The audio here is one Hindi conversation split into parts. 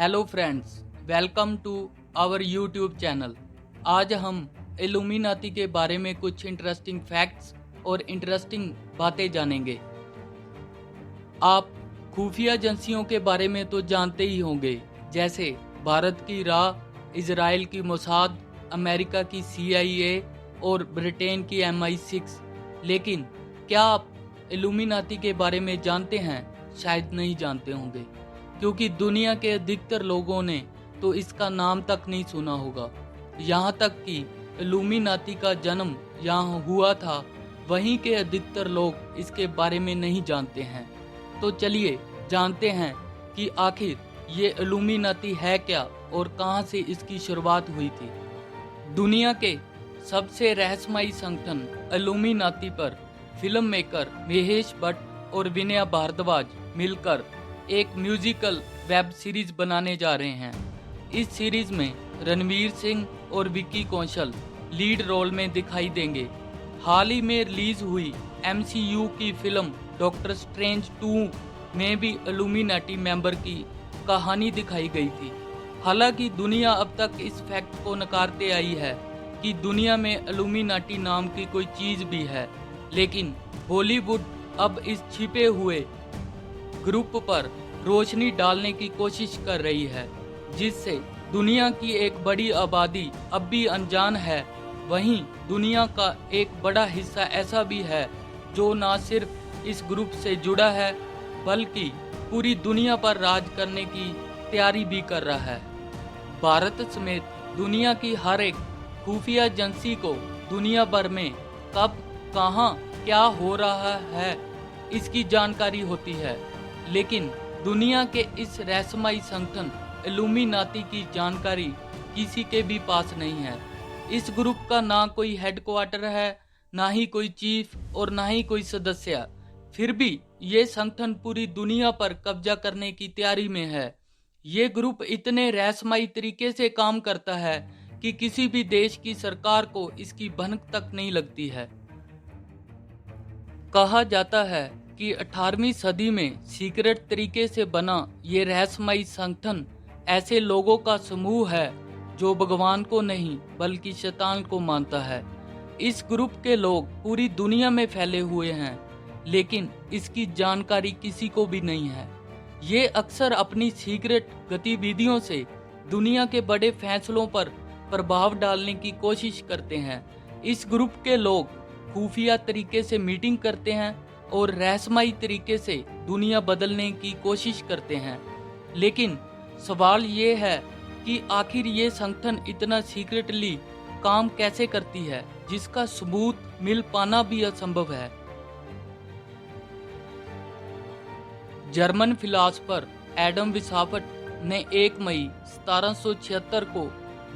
Hello friends, welcome to our YouTube channel. आज हम इल्यूमिनाती के बारे में कुछ इंटरेस्टिंग फैक्ट्स और इंटरेस्टिंग बातें जानेंगे। आप खुफिया एजेंसियों के बारे में तो जानते ही होंगे, जैसे भारत की रा, इजराइल की मोसाद, अमेरिका की CIA और ब्रिटेन की MI6। लेकिन क्या आप इल्यूमिनाती के बारे में जानते हैं? शायद नहीं जानते होंगे, क्योंकि दुनिया के अधिकतर लोगों ने तो इसका नाम तक नहीं सुना होगा। यहाँ तक कि इल्यूमिनाती का जन्म यहाँ हुआ था, वहीं के अधिकतर लोग इसके बारे में नहीं जानते हैं। तो चलिए जानते हैं कि आखिर ये इल्यूमिनाती है क्या और कहाँ से इसकी शुरुआत हुई थी। दुनिया के सबसे रहस्यमयी संगठन इल्यूमिनाती पर फिल्म मेकर महेश भट्ट और विनया भारद्वाज मिलकर एक म्यूजिकल वेब सीरीज बनाने जा रहे हैं। इस सीरीज में रणवीर सिंह और विक्की कौशल लीड रोल में दिखाई देंगे। हाल ही में रिलीज हुई MCU की फिल्म डॉक्टर स्ट्रेंज 2 में भी इल्यूमिनाटी मेंबर की कहानी दिखाई गई थी। हालांकि दुनिया अब तक इस फैक्ट को नकारते आई है कि दुनिया में इल्यूमिनाटी नाम की कोई चीज भी है, लेकिन बॉलीवुड अब इस छिपे हुए ग्रुप पर रोशनी डालने की कोशिश कर रही है, जिससे दुनिया की एक बड़ी आबादी अब भी अनजान है। वहीं दुनिया का एक बड़ा हिस्सा ऐसा भी है जो न सिर्फ इस ग्रुप से जुड़ा है, बल्कि पूरी दुनिया पर राज करने की तैयारी भी कर रहा है। भारत समेत दुनिया की हर एक खुफिया एजेंसी को दुनिया भर में कब, कहां, क्या हो रहा है इसकी जानकारी होती है, लेकिन दुनिया के इस रहस्यमयी संगठन इल्यूमिनाती की जानकारी किसी के भी पास नहीं है। इस ग्रुप का ना कोई हेडक्वार्टर है, ना ही कोई चीफ और ना ही कोई सदस्य। फिर भी ये संगठन पूरी दुनिया पर कब्जा करने की तैयारी में है। ये ग्रुप इतने रहस्यमयी तरीके से काम करता है कि किसी भी देश की सरकार को इसकी भनक तक नहीं लगती है। कहा जाता है कि 18वीं सदी में सीक्रेट तरीके से बना ये रहस्यमयी संगठन ऐसे लोगों का समूह है जो भगवान को नहीं बल्कि शैतान को मानता है। इस ग्रुप के लोग पूरी दुनिया में फैले हुए हैं, लेकिन इसकी जानकारी किसी को भी नहीं है। ये अक्सर अपनी सीक्रेट गतिविधियों से दुनिया के बड़े फैसलों पर प्रभाव डालने की कोशिश करते हैं। इस ग्रुप के लोग खुफिया तरीके से मीटिंग करते हैं और रहस्यमयी तरीके से दुनिया बदलने की कोशिश करते हैं। लेकिन सवाल ये है कि आखिर ये संगठन इतना सीक्रेटली काम कैसे करती है, जिसका सबूत मिल पाना भी असंभव है। जर्मन फिलासफर एडम विसाफट ने 1 मई 1776 को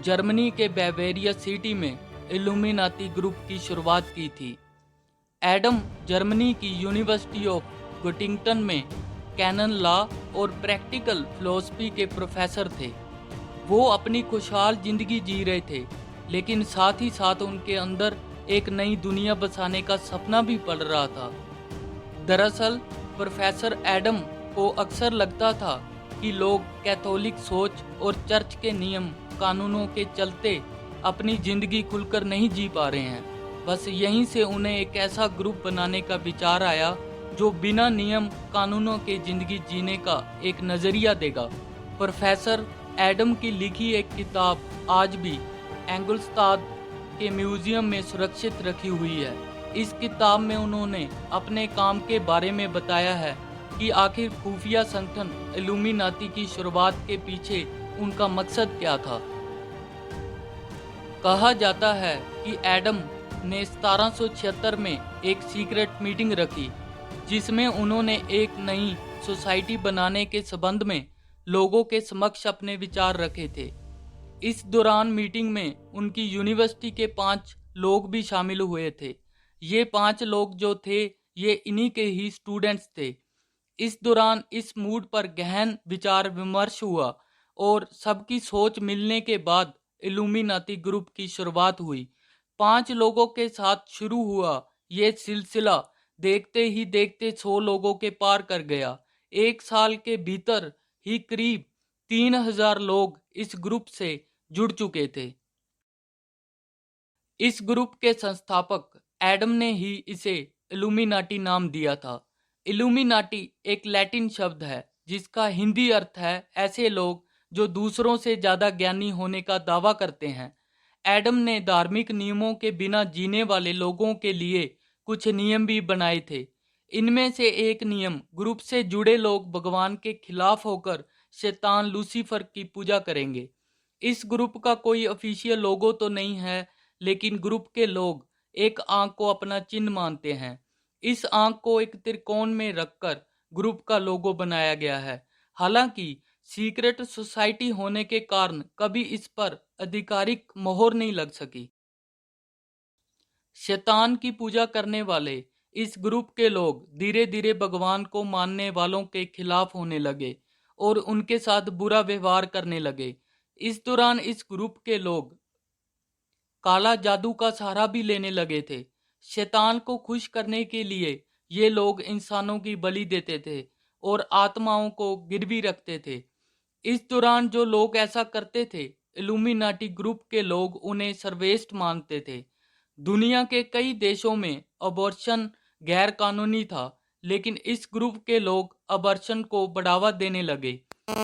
जर्मनी के बावेरिया सिटी में इल्यूमिनाती ग्रुप की शुरुआत की थी। एडम जर्मनी की यूनिवर्सिटी ऑफ गोटिंगटन में कैनन लॉ और प्रैक्टिकल फिलॉसफी के प्रोफेसर थे। वो अपनी खुशहाल जिंदगी जी रहे थे, लेकिन साथ ही साथ उनके अंदर एक नई दुनिया बसाने का सपना भी पल रहा था। दरअसल प्रोफेसर एडम को अक्सर लगता था कि लोग कैथोलिक सोच और चर्च के नियम कानूनों के चलते अपनी जिंदगी खुलकर नहीं जी पा रहे हैं। बस यहीं से उन्हें एक ऐसा ग्रुप बनाने का विचार आया जो बिना नियम कानूनों के जिंदगी जीने का एक नजरिया देगा। प्रोफेसर एडम की लिखी एक किताब आज भी एंगलस्ताद के म्यूजियम में सुरक्षित रखी हुई है। इस किताब में उन्होंने अपने काम के बारे में बताया है कि आखिर खुफिया संगठन इल्यूमिनाती की शुरुआत के पीछे उनका मकसद क्या था। कहा जाता है कि एडम ने 1776 में एक सीक्रेट मीटिंग रखी, जिसमें उन्होंने एक नई सोसाइटी बनाने के संबंध में लोगों के समक्ष अपने विचार रखे थे। इस दौरान मीटिंग में उनकी यूनिवर्सिटी के 5 लोग भी शामिल हुए थे। ये 5 लोग जो थे, ये इन्हीं के ही स्टूडेंट्स थे। इस दौरान इस मूड पर गहन विचार विमर्श हुआ और सबकी सोच मिलने के बाद इल्यूमिनाती ग्रुप की शुरुआत हुई। 5 लोगों के साथ शुरू हुआ ये सिलसिला देखते ही देखते 100 लोगों के पार कर गया। 1 साल के भीतर ही करीब 3000 लोग इस ग्रुप से जुड़ चुके थे। इस ग्रुप के संस्थापक एडम ने ही इसे इल्यूमिनाटी नाम दिया था। इल्यूमिनाटी एक लैटिन शब्द है जिसका हिंदी अर्थ है ऐसे लोग जो दूसरों से ज़्यादा ज्ञानी होने का दावा करते हैं। एडम ने धार्मिक नियमों के बिना जीने वाले लोगों के लिए कुछ नियम भी बनाए थे। इनमें से एक नियम, ग्रुप से जुड़े लोग भगवान के खिलाफ होकर शैतान लूसीफर की पूजा करेंगे। इस ग्रुप का कोई ऑफिशियल लोगो तो नहीं है, लेकिन ग्रुप के लोग एक आंख को अपना चिन्ह मानते हैं। इस आंख को एक त्रिकोण में रखकर ग्रुप का लोगो बनाया गया है। हालांकि सीक्रेट सोसाइटी होने के कारण कभी इस पर आधिकारिक मोहर नहीं लग सकी। शैतान की पूजा करने वाले इस ग्रुप के लोग धीरे धीरे भगवान को मानने वालों के खिलाफ होने लगे और उनके साथ बुरा व्यवहार करने लगे। इस दौरान इस ग्रुप के लोग काला जादू का सहारा भी लेने लगे थे। शैतान को खुश करने के लिए ये लोग इंसानों की बलि देते थे और आत्माओं को गिरवी रखते थे। इस दौरान जो लोग ऐसा करते थे, इल्यूमिनाटी ग्रुप के लोग उन्हें सर्वश्रेष्ठ मानते थे। दुनिया के कई देशों में अबॉर्शन गैर कानूनी था, लेकिन इस ग्रुप के लोग अबॉर्शन को बढ़ावा देने लगे।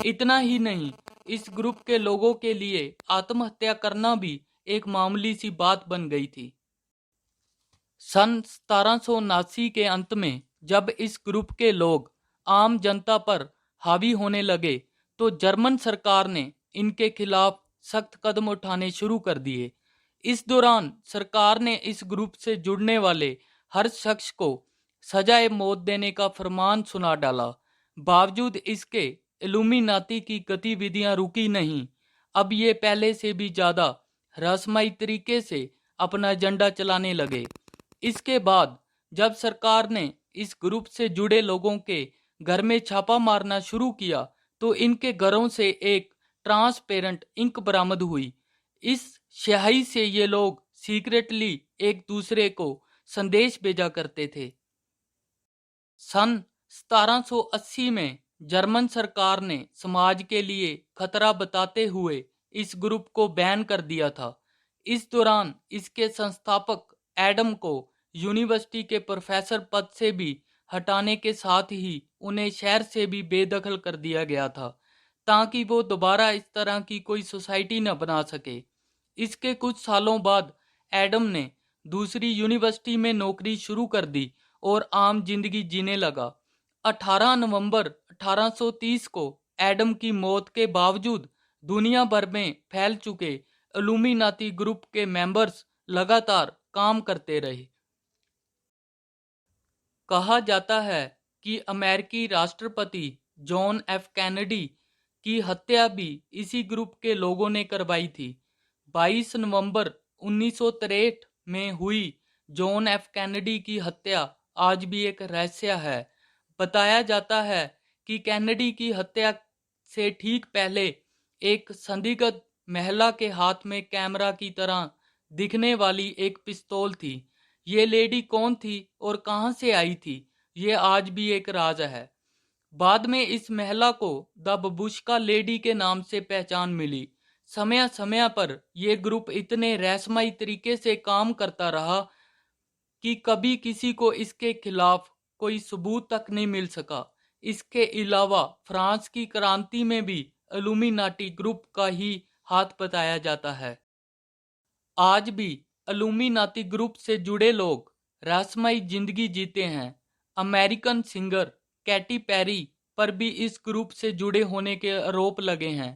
इतना ही नहीं, इस ग्रुप के लोगों के लिए आत्महत्या करना भी एक मामूली सी बात बन गई थी। सन 1779 के अंत में जब इस ग्रुप के लोग आम जनता पर हावी होने लगे तो जर्मन सरकार ने इनके खिलाफ सख्त कदम उठाने शुरू कर दिए। इस दौरान सरकार ने इस ग्रुप से जुड़ने वाले हर शख्स को सजाए मौत देने का फरमान सुना डाला। बावजूद इसके इल्यूमिनाती की गतिविधियां रुकी नहीं। अब ये पहले से भी ज़्यादा रहस्यमयी तरीके से अपना एजेंडा चलाने लगे। इसके बाद जब सरकार ने इस ग्रुप से जुड़े लोगों के घर में छापा मारना शुरू किया तो इनके घरों से एक ट्रांसपेरेंट इंक बरामद हुई। इस स्याही से ये लोग सीक्रेटली एक दूसरे को संदेश भेजा करते थे। सन 1780 में जर्मन सरकार ने समाज के लिए खतरा बताते हुए इस ग्रुप को बैन कर दिया था। इस दौरान इसके संस्थापक एडम को यूनिवर्सिटी के प्रोफेसर पद से भी हटाने के साथ ही उन्हें शहर से भी बेदखल कर दिया गया था ताकि वो दोबारा इस तरह की कोई सोसाइटी न बना सके। इसके कुछ सालों बाद एडम ने दूसरी यूनिवर्सिटी में नौकरी शुरू कर दी और आम जिंदगी जीने लगा। 18 नवंबर 1830 को एडम की मौत के बावजूद दुनिया भर में फैल चुके इल्यूमिनाती ग्रुप के मेंबर्स लगातार काम करते रहे। कहा जाता है कि अमेरिकी राष्ट्रपति जॉन एफ कैनेडी की हत्या भी इसी ग्रुप के लोगों ने करवाई थी। 22 नवंबर 1963 में हुई जॉन एफ कैनेडी की हत्या आज भी एक रहस्य है। बताया जाता है कि कैनेडी की हत्या से ठीक पहले एक संदिग्ध महिला के हाथ में कैमरा की तरह दिखने वाली एक पिस्तौल थी। ये लेडी कौन थी और कहां से आई थी, ये आज भी एक राज है। बाद में इस महिला को द बबूश्का लेडी के नाम से पहचान मिली। समय समय पर यह ग्रुप इतने रहस्यमयी तरीके से काम करता रहा कि कभी किसी को इसके खिलाफ कोई सबूत तक नहीं मिल सका। इसके अलावा फ्रांस की क्रांति में भी इल्यूमिनाटी ग्रुप का ही हाथ बताया जाता है। आज भी इल्यूमिनाती ग्रुप से जुड़े लोग रहस्यमयी जिंदगी जीते हैं। अमेरिकन सिंगर कैटी पेरी पर भी इस ग्रुप से जुड़े होने के आरोप लगे हैं।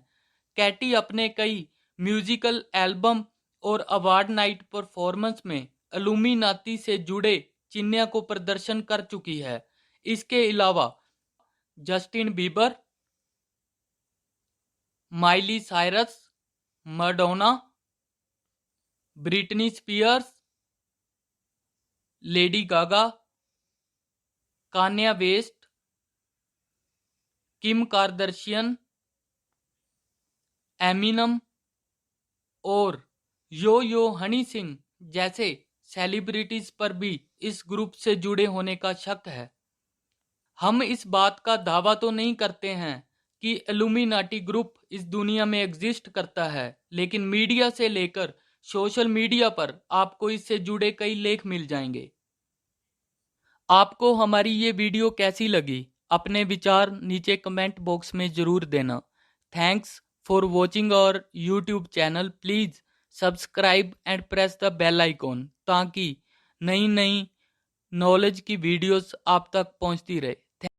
कैटी अपने कई म्यूजिकल एल्बम और अवार्ड नाइट परफॉर्मेंस में इल्यूमिनाती से जुड़े चिन्ह को प्रदर्शन कर चुकी है। इसके अलावा Justin Bieber, Miley Cyrus, Madonna, Britney Spears, Lady Gaga, Kanye West, Kim Kardashian, Eminem और यो हनी सिंह जैसे सेलिब्रिटीज पर भी इस ग्रुप से जुड़े होने का शक है। हम इस बात का दावा तो नहीं करते हैं कि इल्यूमिनाटी ग्रुप इस दुनिया में एग्जिस्ट करता है, लेकिन मीडिया से लेकर सोशल मीडिया पर आपको इससे जुड़े कई लेख मिल जाएंगे। आपको हमारी ये वीडियो कैसी लगी? अपने विचार नीचे कमेंट बॉक्स में ज़रूर देना। Thanks for watching our YouTube channel. Please subscribe and press the bell icon ताकि नई नई नॉलेज की वीडियोस आप तक पहुंचती रहे।